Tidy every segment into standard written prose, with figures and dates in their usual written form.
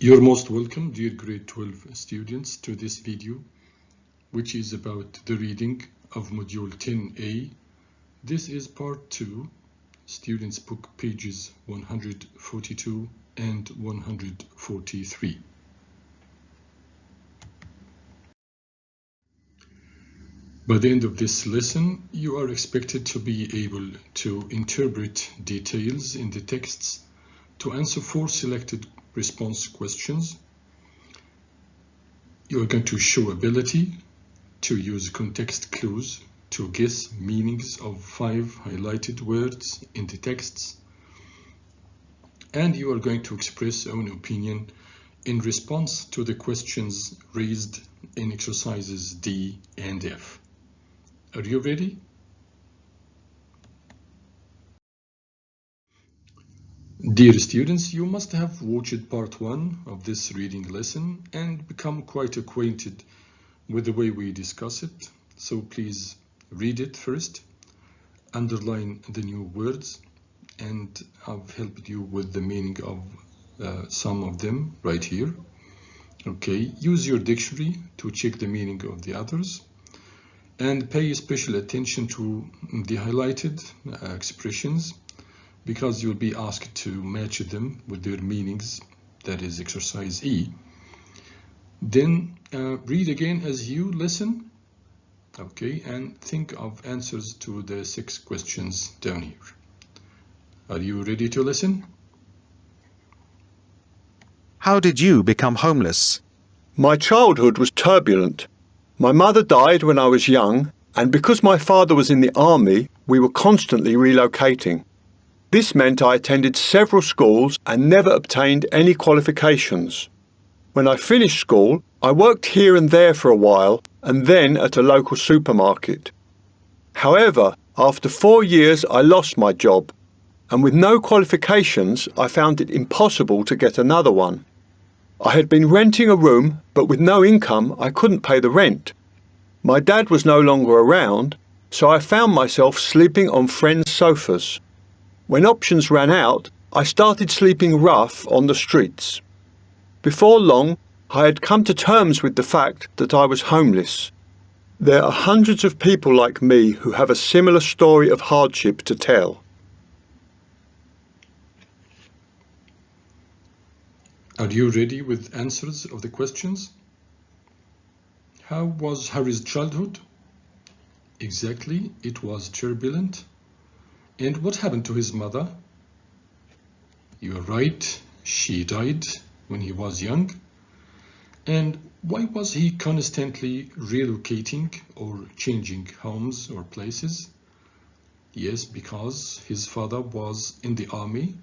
You're most welcome, dear grade 12 students, to this video, which is about the reading of Module 10A. This is part 2, Students' Book, pages 142 and 143. By the end of this lesson, you are expected to be able to interpret details in the texts, to answer 4 selected response questions. You are going to show ability to use context clues to guess meanings of 5 highlighted words in the texts, and you are going to express your own opinion in response to the questions raised in exercises D and F. Are you ready? Dear students, you must have watched part 1 of this reading lesson and become quite acquainted with the way we discuss it. So please read it first, underline the new words, and I've helped you with the meaning of some of them right here. Okay, use your dictionary to check the meaning of the others, and pay special attention to the highlighted expressions, because you'll be asked to match them with their meanings. That is exercise E. Then read again as you listen, okay, and think of answers to the 6 questions down here. Are you ready to listen? How did you become homeless? My childhood was turbulent. My mother died when I was young, and because my father was in the army, we were constantly relocating. This meant I attended several schools and never obtained any qualifications. When I finished school, I worked here and there for a while and then at a local supermarket. However, after 4 years I lost my job, and with no qualifications I found it impossible to get another one. I had been renting a room, but with no income I couldn't pay the rent. My dad was no longer around, so I found myself sleeping on friends' sofas. When options ran out, I started sleeping rough on the streets. Before long, I had come to terms with the fact that I was homeless. There are hundreds of people like me who have a similar story of hardship to tell. Are you ready with answers of the questions? How was Harry's childhood? Exactly, it was turbulent. And what happened to his mother? You are right, she died when he was young. And why was he constantly relocating or changing homes or places? Yes, because his father was in the army.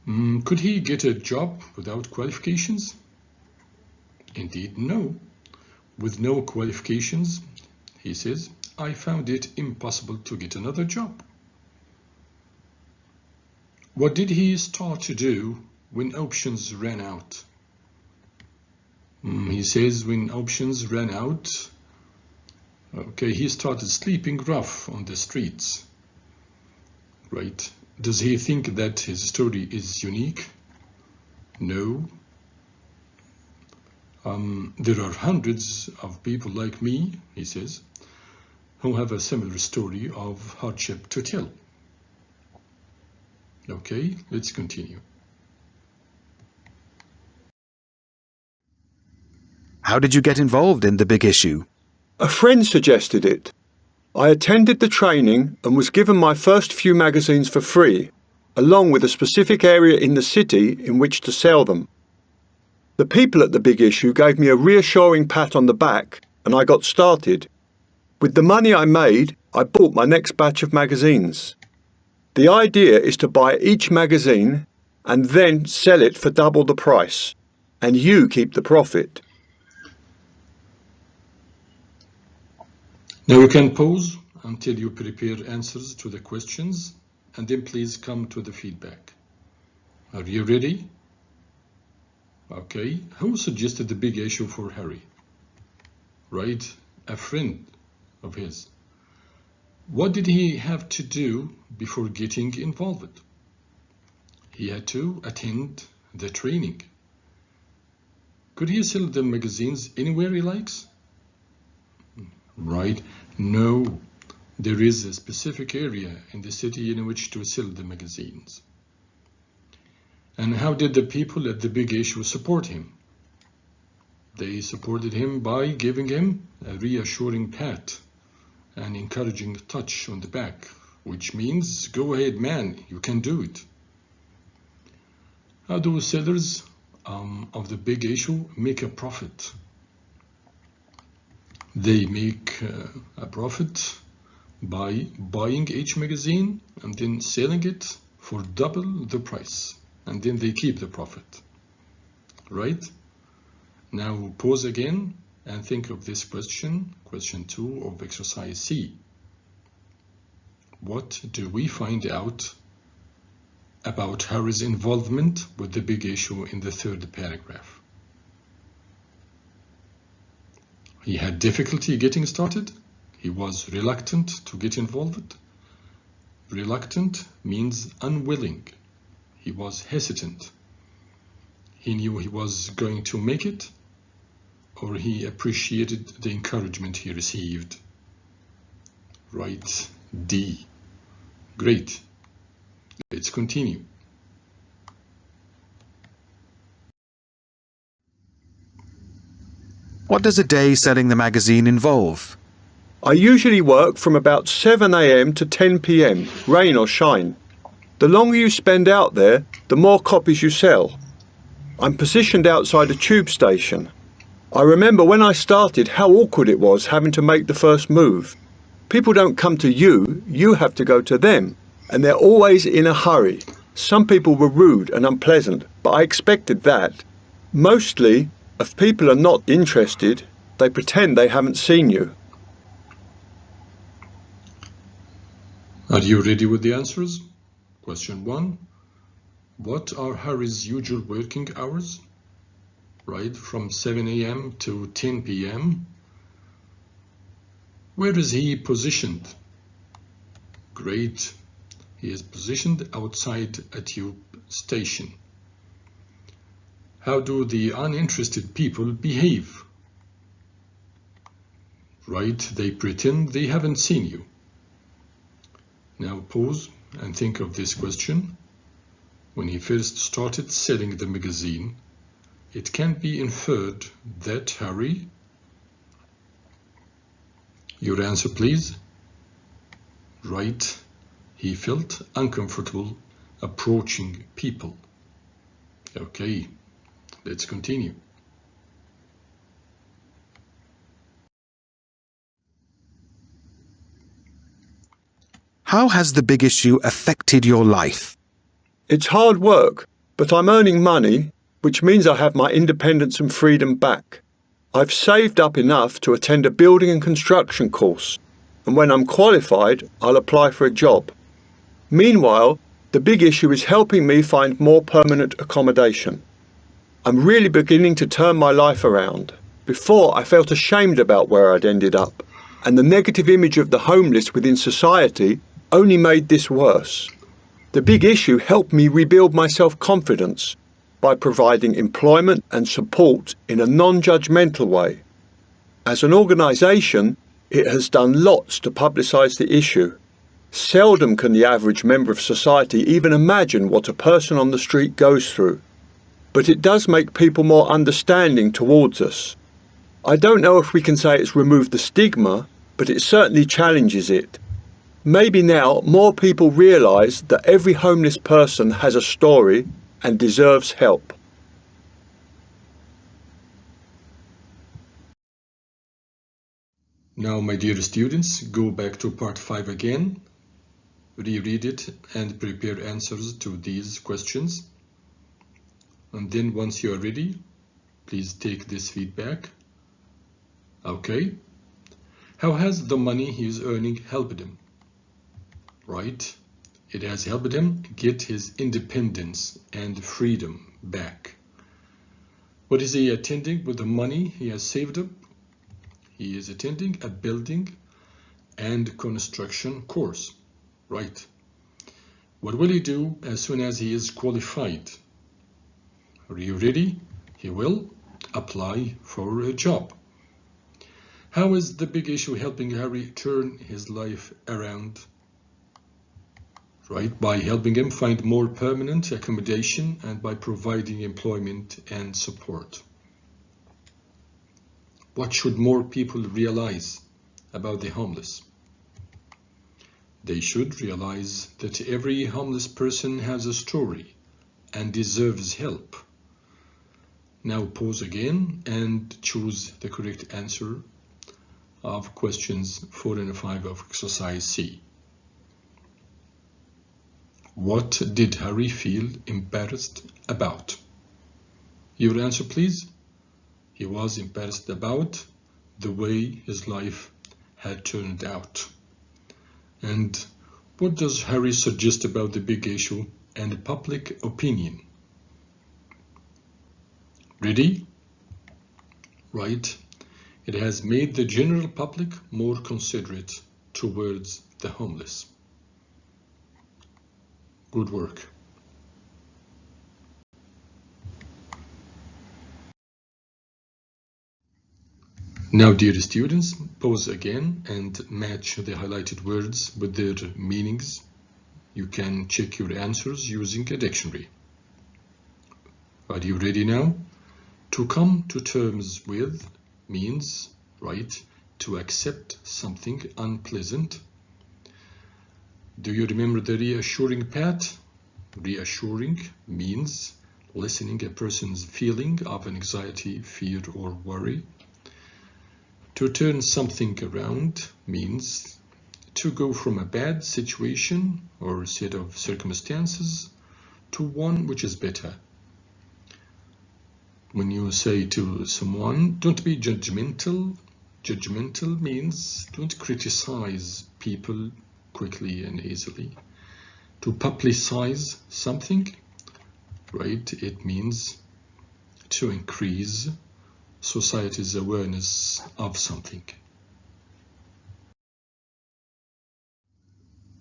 Could he get a job without qualifications? Indeed, no. With no qualifications, he says, I found it impossible to get another job. What did he start to do when options ran out? He says when options ran out, okay, he started sleeping rough on the streets. Right. Does he think that his story is unique? No. There are hundreds of people like me, he says, who have a similar story of hardship to tell. Okay, let's continue. How did you get involved in the big issue? A friend suggested it. I attended the training and was given my first few magazines for free, along with a specific area in the city in which to sell them. The people at the big issue gave me a reassuring pat on the back, and I got started. With the money I made, I bought my next batch of magazines. The idea is to buy each magazine and then sell it for double the price, and you keep the profit. Now you can pause until you prepare answers to the questions, and then please come to the feedback. Are you ready? Okay, who suggested the big issue for Harry? Right, a friend of his. What did he have to do before getting involved? He had to attend the training. Could he sell the magazines anywhere he likes? Right? No. There is a specific area in the city in which to sell the magazines. And how did the people at the Big Issue support him? They supported him by giving him a reassuring pat, an encouraging touch on the back, which means, go ahead, man, you can do it. How do sellers of the Big Issue make a profit? They make a profit by buying each magazine and then selling it for double the price, and then they keep the profit, right? Now pause again and think of this question 2 of exercise C. What do we find out about Harry's involvement with the Big Issue in the third paragraph? He had difficulty getting started. He was reluctant to get involved. Reluctant means unwilling. He was hesitant. He knew he was going to make it, or he appreciated the encouragement he received. Right, D. Great. Let's continue. What does a day selling the magazine involve? I usually work from about 7 a.m. to 10 p.m, rain or shine. The longer you spend out there, the more copies you sell. I'm positioned outside a tube station. I remember when I started how awkward it was having to make the first move. People don't come to you, you have to go to them, and they're always in a hurry. Some people were rude and unpleasant, but I expected that. Mostly, if people are not interested, they pretend they haven't seen you. Are you ready with the answers? Question 1. What are Harry's usual working hours? Right, from 7 a.m. to 10 p.m. Where is he positioned? Great. He is positioned outside a tube station. How do the uninterested people behave? Right, they pretend they haven't seen you. Now pause and think of this question. When he first started selling the magazine, it can be inferred that Harry... Your answer, please. Right, he felt uncomfortable approaching people. Okay, let's continue. How has the Big Issue affected your life? It's hard work, but I'm earning money, which means I have my independence and freedom back. I've saved up enough to attend a building and construction course, and when I'm qualified, I'll apply for a job. Meanwhile, the Big Issue is helping me find more permanent accommodation. I'm really beginning to turn my life around. Before, I felt ashamed about where I'd ended up, and the negative image of the homeless within society only made this worse. The Big Issue helped me rebuild my self-confidence by providing employment and support in a non-judgmental way. As an organisation, it has done lots to publicise the issue. Seldom can the average member of society even imagine what a person on the street goes through. But it does make people more understanding towards us. I don't know if we can say it's removed the stigma, but it certainly challenges it. Maybe now more people realise that every homeless person has a story and deserves help. Now, my dear students, go back to part 5 again, reread it and prepare answers to these questions. And then once you are ready, please take this feedback. Okay. How has the money he is earning helped him? Right. It has helped him get his independence and freedom back. What is he attending with the money he has saved up? He is attending a building and construction course. Right. What will he do as soon as he is qualified? Are you ready? He will apply for a job. How is the big issue helping Harry turn his life around? Right, by helping him find more permanent accommodation and by providing employment and support. What should more people realize about the homeless? They should realize that every homeless person has a story and deserves help. Now pause again and choose the correct answer of questions 4 and 5 of exercise C. What did Harry feel embarrassed about? Your answer, please. He was embarrassed about the way his life had turned out. And what does Harry suggest about the big issue and public opinion? Ready? Right. It has made the general public more considerate towards the homeless. Good work. Now, dear students, pause again and match the highlighted words with their meanings. You can check your answers using a dictionary. Are you ready now? To come to terms with means, right, to accept something unpleasant. Do you remember the reassuring pat? Reassuring means lessening a person's feeling of anxiety, fear, or worry. To turn something around means to go from a bad situation or set of circumstances to one which is better. When you say to someone, don't be judgmental, judgmental means don't criticize people quickly and easily. To publicize something, right, it means to increase society's awareness of something.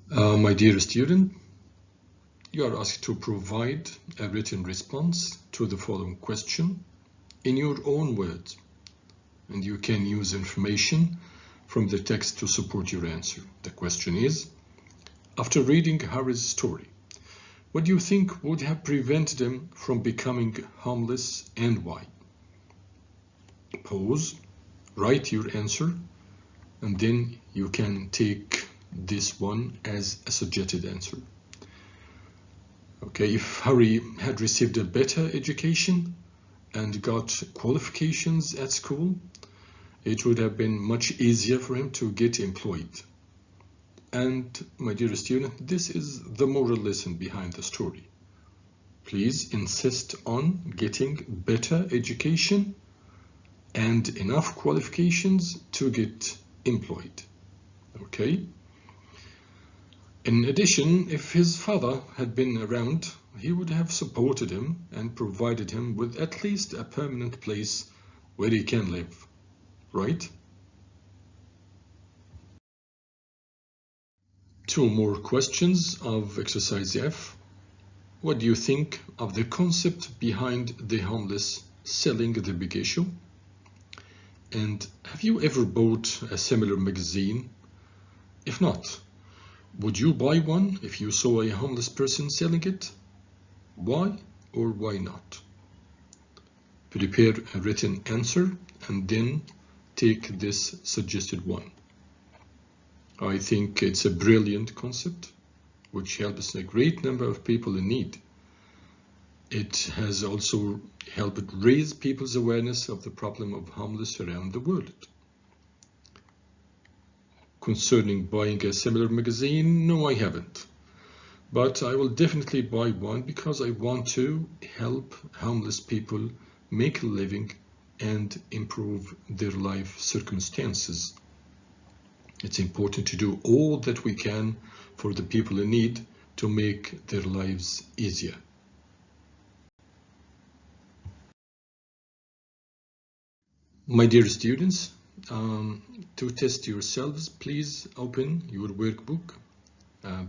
My dear student, you are asked to provide a written response to the following question in your own words, and you can use information from the text to support your answer. The question is, after reading Harry's story, what do you think would have prevented him from becoming homeless and why? Pause, write your answer, and then you can take this one as a suggested answer. Okay, if Harry had received a better education and got qualifications at school, it would have been much easier for him to get employed. And my dear student, this is the moral lesson behind the story. Please insist on getting better education and enough qualifications to get employed. Okay? In addition, if his father had been around, he would have supported him and provided him with at least a permanent place where he can live, right? 2 more questions of exercise F. What do you think of the concept behind the homeless selling the big issue? And have you ever bought a similar magazine? If not, would you buy one if you saw a homeless person selling it? Why or why not? Prepare a written answer and then take this suggested one. I think it's a brilliant concept which helps a great number of people in need. It has also helped raise people's awareness of the problem of homeless around the world. Concerning buying a similar magazine, no, I haven't. But I will definitely buy one because I want to help homeless people make a living and improve their life circumstances. It's important to do all that we can for the people in need to make their lives easier. My dear students, to test yourselves, please open your workbook,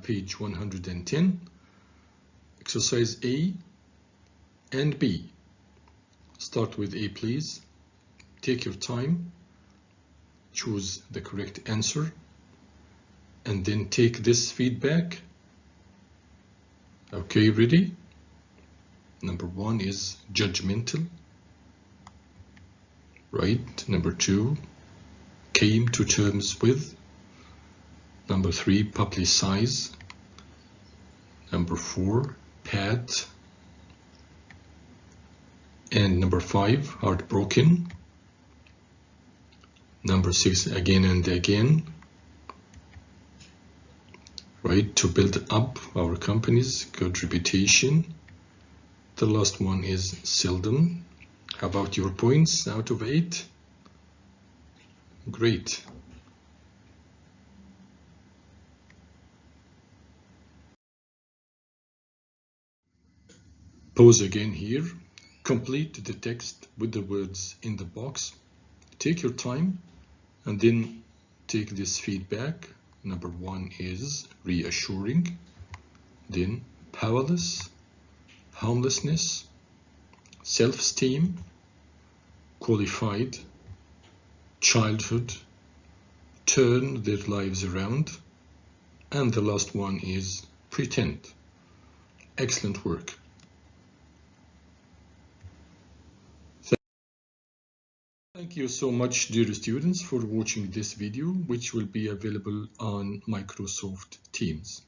page 110, exercise A and B. Start with A, please. Take your time. Choose the correct answer. And then take this feedback. Okay, ready? Number 1 is judgmental. Right. Number 2, came to terms with. Number 3, publicize. Number 4, pat. And number 5, heartbroken. Number 6, again and again. Right, to build up our company's good reputation. The last one is seldom. How about your points out of 8? Great. Pause again here. Complete the text with the words in the box. Take your time and then take this feedback. Number 1 is reassuring, then powerless, homelessness, self-esteem, qualified, childhood, turn their lives around, and the last one is pretend. Excellent work. Thank you so much, dear students, for watching this video, which will be available on Microsoft Teams.